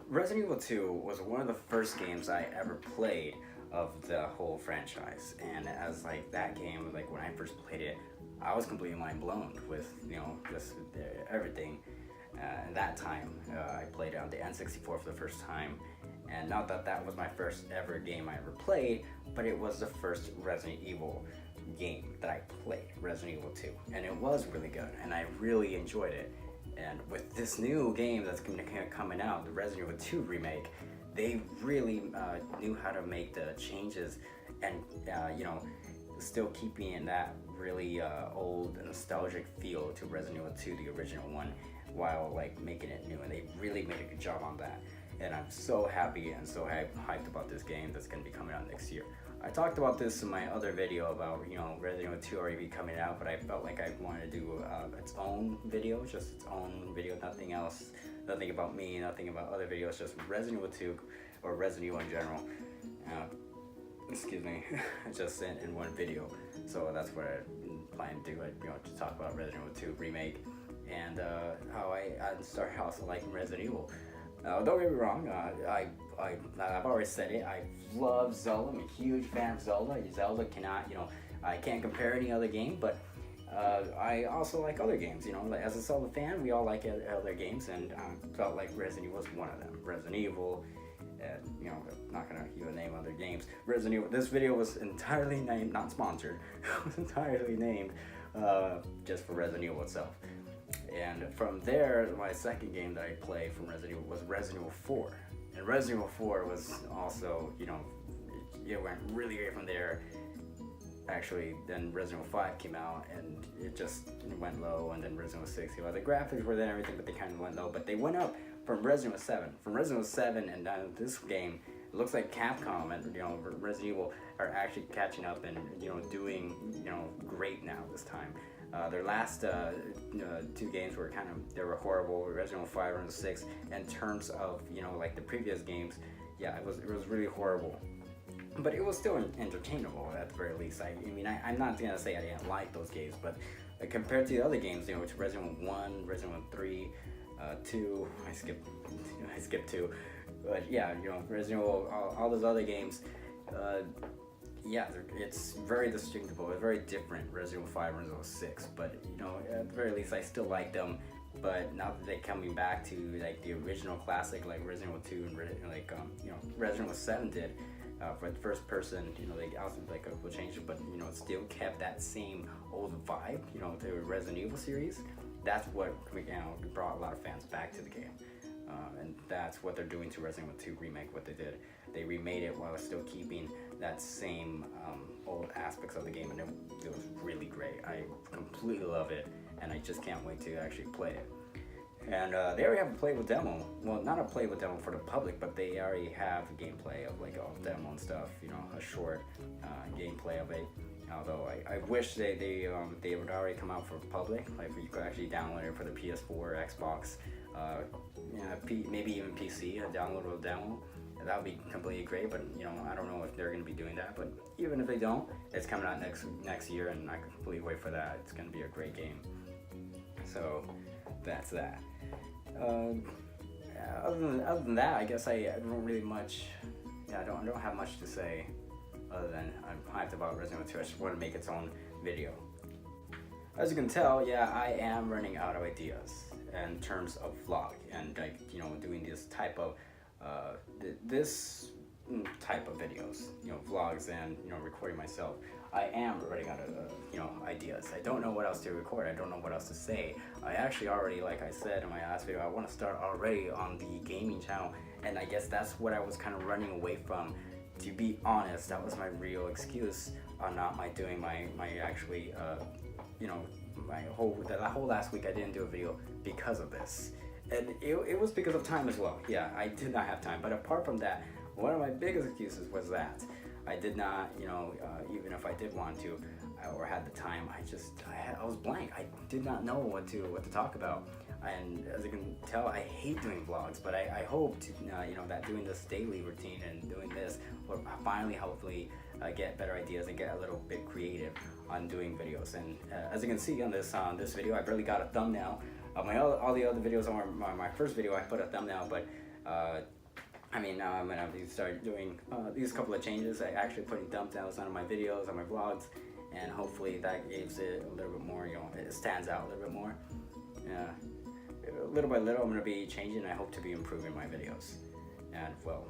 Resident Evil 2 was one of the first games I ever played of the whole franchise, and as like that game, like when I first played it, I was completely mind blown with just everything. At that time, I played it on the N64 for the first time, and not that that was my first ever game I ever played, but it was the first Resident Evil game that I played, Resident Evil 2, and it was really good, and I really enjoyed it. And with this new game that's coming out, the Resident Evil 2 remake, they really knew how to make the changes and still keeping in that really old nostalgic feel to Resident Evil 2, the original one, while like making it new. And they really made a good job on that. And I'm so happy and so hyped about this game that's going to be coming out next year. I talked about this in my other video about Resident Evil 2 already coming out, but I felt like I wanted to do its own video, just its own video, nothing else, nothing about me, nothing about other videos, just Resident Evil 2 or Resident Evil in general. Excuse me, just in one video. So that's what I plan to do. To talk about Resident Evil 2 remake and how I started also liking Resident Evil. Don't get me wrong, I've already said it, I love Zelda, I'm a huge fan of Zelda. Zelda cannot, I can't compare any other game, but I also like other games, like, as a Zelda fan, we all like other games, and felt like Resident Evil was one of them. Resident Evil, and, I'm not gonna even name other games. Resident Evil, this video was entirely named, not sponsored, it was entirely named just for Resident Evil itself. And from there, my second game that I played from Resident Evil was Resident Evil 4. And Resident Evil 4 was also, it went really great from there. Actually, then Resident Evil 5 came out and it just went low, and then Resident Evil 6 came out. The graphics were there and everything, but they kind of went low. But they went up from Resident Evil 7. From Resident Evil 7 and down this game, it looks like Capcom and Resident Evil are actually catching up and doing great now this time. Their last two games were they were horrible. Resident Evil 5 and 6. In terms of like the previous games, yeah, it was really horrible. But it was still entertainable at the very least. I'm not gonna say I didn't like those games, but compared to the other games, which Resident Evil 1, Resident Evil 3, 2, I skipped 2, but yeah, Resident Evil, all those other games. Yeah, it's very distinctive, it's very different, Resident Evil 5 and Resident Evil 6, but at the very least I still like them. But now that they're coming back to like the original classic, like Resident Evil 2 and Resident Evil 7 did, for the first person, they also like a couple changes, but it still kept that same old vibe, to the Resident Evil series. That's what brought a lot of fans back to the game. And that's what they're doing to Resident Evil 2 Remake, what they did. They remade it while still keeping that same old aspects of the game, and it was really great. I completely love it, and I just can't wait to actually play it. And they already have a playable demo. Well, not a playable demo for the public, but they already have gameplay of like a demo and stuff, a short gameplay of it. Although I wish they would already come out for public, like you could actually download it for the PS4, Xbox, maybe even PC, a downloadable demo. That would be completely great, but I don't know if they're going to be doing that. But even if they don't, it's coming out next year, and I can completely wait for that. It's going to be a great game. So that's that. Other than that, I guess I don't really much. Yeah, I don't have much to say other than I'm hyped about Resident Evil 2. I just want to make its own video. As you can tell, yeah, I am running out of ideas in terms of vlog and doing this type of videos, vlogs and recording myself. I am running out of ideas. I don't know what else to record. I don't know what else to say. I actually already, like I said in my last video, I want to start already on the gaming channel, and I guess that's what I was kind of running away from. To be honest, that was my real excuse on not doing my actually that whole last week I didn't do a video because of this. And it was because of time as well. Yeah, I did not have time. But apart from that, one of my biggest excuses was that I did not, even if I did want to or had the time, I was blank. I did not know what to talk about. And as you can tell, I hate doing vlogs, but I hope to, that doing this daily routine and doing this will finally, hopefully, get better ideas and get a little bit creative on doing videos. And as you can see on this video, I barely got a thumbnail. All the other videos on my first video, I put a thumbnail, but I mean, now I'm gonna start doing these couple of changes. I actually putting thumbnails on my videos, on my vlogs, and hopefully that gives it a little bit more, you know, it stands out a little bit more. Yeah, little by little, I'm gonna be changing. I hope to be improving my videos, and well,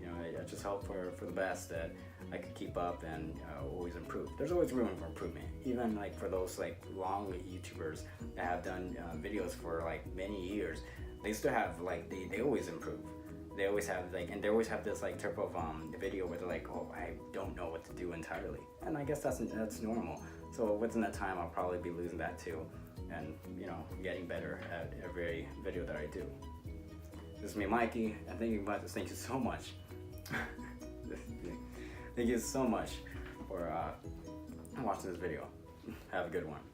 you know, I just hope for the best that I could keep up and always improve. There's always room for improvement, even like for those like long YouTubers that have done videos for like many years. They still have like they always improve. They always have like, and they always have this like type of video where they're like, oh, I don't know what to do entirely, and I guess that's normal. So within that time, I'll probably be losing that too, and you know, getting better at every video that I do. This is me, Mikey, and thank you so much. Thank you so much for watching this video. Have a good one.